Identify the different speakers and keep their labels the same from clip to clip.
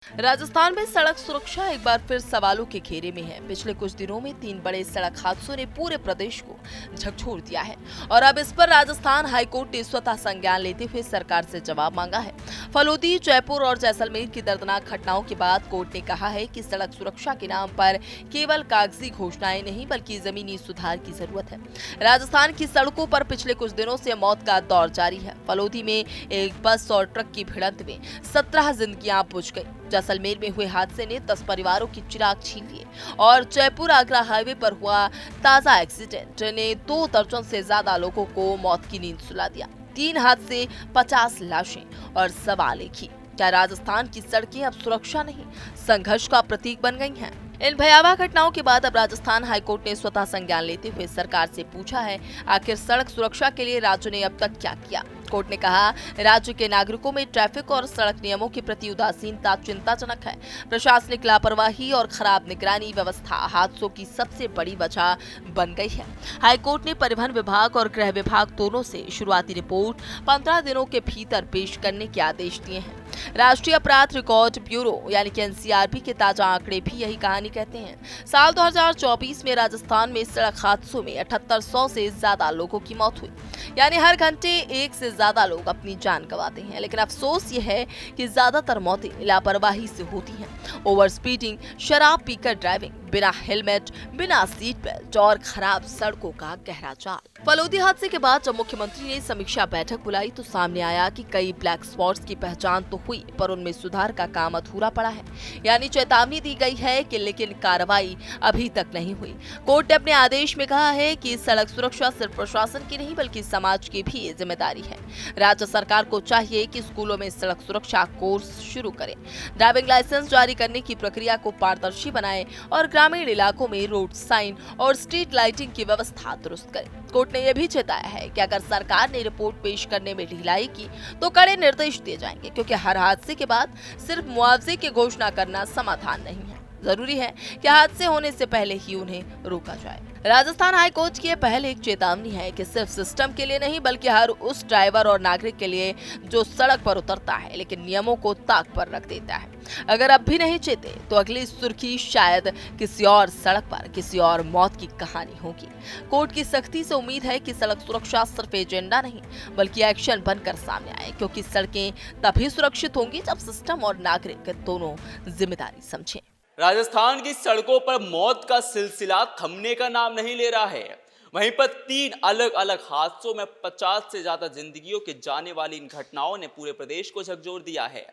Speaker 1: राजस्थान में सड़क सुरक्षा एक बार फिर सवालों के घेरे में है। पिछले कुछ दिनों में 3 बड़े सड़क हादसों ने पूरे प्रदेश को झकझोर दिया है और अब इस पर राजस्थान हाईकोर्ट ने स्वतः संज्ञान लेते हुए सरकार से जवाब मांगा है। फलोदी, जयपुर और जैसलमेर की दर्दनाक घटनाओं के बाद कोर्ट ने कहा है कि सड़क सुरक्षा के नाम पर केवल कागजी घोषणाएं नहीं बल्कि जमीनी सुधार की जरूरत है। राजस्थान की सड़कों पर पिछले कुछ दिनों से मौत का दौर जारी है। फलोदी में एक बस और ट्रक की भिड़ंत में 17 जिंदगियां बुझ गई। जैसलमेर में हुए हादसे ने 10 परिवारों की चिराग छीन लिए और जयपुर आगरा हाईवे पर हुआ ताजा एक्सीडेंट ने 2 दर्जन से ज्यादा लोगों को मौत की नींद सुला दिया। 3 हादसे, 50 लाशें और सवाल एक ही, क्या राजस्थान की सड़कें अब सुरक्षा नहीं, संघर्ष का प्रतीक बन गई हैं? इन भयावह घटनाओं के बाद अब राजस्थान हाईकोर्ट ने स्वतः संज्ञान लेते हुए सरकार से पूछा है, आखिर सड़क सुरक्षा के लिए राज्य ने अब तक क्या किया। कोर्ट ने कहा, राज्य के नागरिकों में ट्रैफिक और सड़क नियमों के प्रति उदासीनता चिंताजनक है। प्रशासनिक लापरवाही और खराब निगरानी व्यवस्था हादसों की सबसे बड़ी वजह बन गई है। हाईकोर्ट ने परिवहन विभाग और गृह विभाग दोनों से शुरुआती रिपोर्ट 15 दिनों के भीतर पेश करने के आदेश दिए हैं। राष्ट्रीय अपराध रिकॉर्ड ब्यूरो यानी कि एनसीआरबी के ताजा आंकड़े भी यही कहानी कहते हैं। साल 2024 में राजस्थान में सड़क हादसों में 7800 से ज्यादा लोगों की मौत हुई, यानी हर घंटे एक से ज्यादा लोग अपनी जान गंवाते हैं। लेकिन अफसोस ये है कि ज्यादातर मौतें लापरवाही से होती हैं। ओवर स्पीडिंग, शराब पीकर ड्राइविंग, बिना हेलमेट, बिना सीट बेल्ट और खराब सड़कों का गहरा जाल। फलोदी हादसे के बाद जब मुख्यमंत्री ने समीक्षा बैठक बुलाई तो सामने आया कि कई ब्लैक स्पॉट्स की पहचान तो हुई पर उनमें सुधार का काम अधूरा पड़ा है। यानी चेतावनी दी गई है कि लेकिन कार्रवाई अभी तक नहीं हुई। कोर्ट ने अपने आदेश में कहा है कि सड़क सुरक्षा सिर्फ प्रशासन की नहीं बल्कि समाज की भी जिम्मेदारी है। राज्य सरकार को चाहिए कि स्कूलों में सड़क सुरक्षा कोर्स शुरू करे, ड्राइविंग लाइसेंस जारी करने की प्रक्रिया को पारदर्शी बनाए और ग्रामीण इलाकों में रोड साइन और स्ट्रीट लाइटिंग की व्यवस्था दुरुस्त करे। कोर्ट ने यह भी चेताया है कि अगर सरकार ने रिपोर्ट पेश करने में ढिलाई की तो कड़े निर्देश दिए जाएंगे, क्योंकि हर हादसे के बाद सिर्फ मुआवजे की घोषणा करना समाधान नहीं है। जरूरी है कि हादसे होने से पहले ही उन्हें रोका जाए। राजस्थान हाईकोर्ट की पहल एक चेतावनी है कि सिर्फ सिस्टम के लिए नहीं बल्कि हर उस ड्राइवर और नागरिक के लिए जो सड़क पर उतरता है लेकिन नियमों को ताक पर रख देता है। अगर अब भी नहीं चेते तो अगली सुर्खी शायद किसी और सड़क पर किसी और मौत की कहानी होगी। कोर्ट की सख्ती से उम्मीद है कि सड़क सुरक्षा सिर्फ एजेंडा नहीं बल्कि एक्शन बनकर सामने आए, क्योंकि सड़कें तभी सुरक्षित होंगी जब सिस्टम और नागरिक दोनों जिम्मेदारी समझें।
Speaker 2: राजस्थान की सड़कों पर मौत का सिलसिला थमने का नाम नहीं ले रहा है। वहीं पर 3 अलग अलग हादसों में 50 से ज्यादा जिंदगियों के जाने वाली इन घटनाओं ने पूरे प्रदेश को झकझोर दिया है।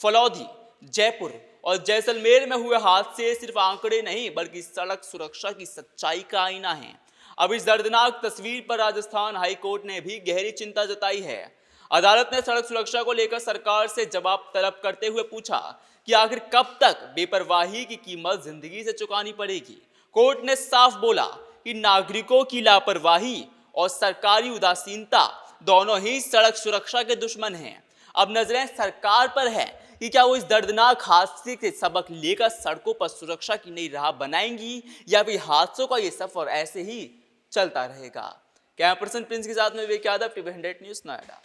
Speaker 2: फलौदी, जयपुर और जैसलमेर में हुए हादसे सिर्फ आंकड़े नहीं बल्कि सड़क सुरक्षा की सच्चाई का आईना है। अब इस दर्दनाक तस्वीर पर राजस्थान हाईकोर्ट ने भी गहरी चिंता जताई है। अदालत ने सड़क सुरक्षा को लेकर सरकार से जवाब तलब करते हुए पूछा कि आखिर कब तक बेपरवाही की कीमत जिंदगी से चुकानी पड़ेगी। कोर्ट ने साफ बोला कि नागरिकों की लापरवाही और सरकारी उदासीनता दोनों ही सड़क सुरक्षा के दुश्मन हैं। अब नजरें सरकार पर है कि क्या वो इस दर्दनाक हादसे से सबक लेकर सड़कों पर सुरक्षा की नई राह बनाएंगी या फिर हादसों का ये सफर ऐसे ही चलता रहेगा। कैमरा पर्सन प्रिंस के साथ में विवेक यादव, टीवी 100 न्यूज़, नोएडा।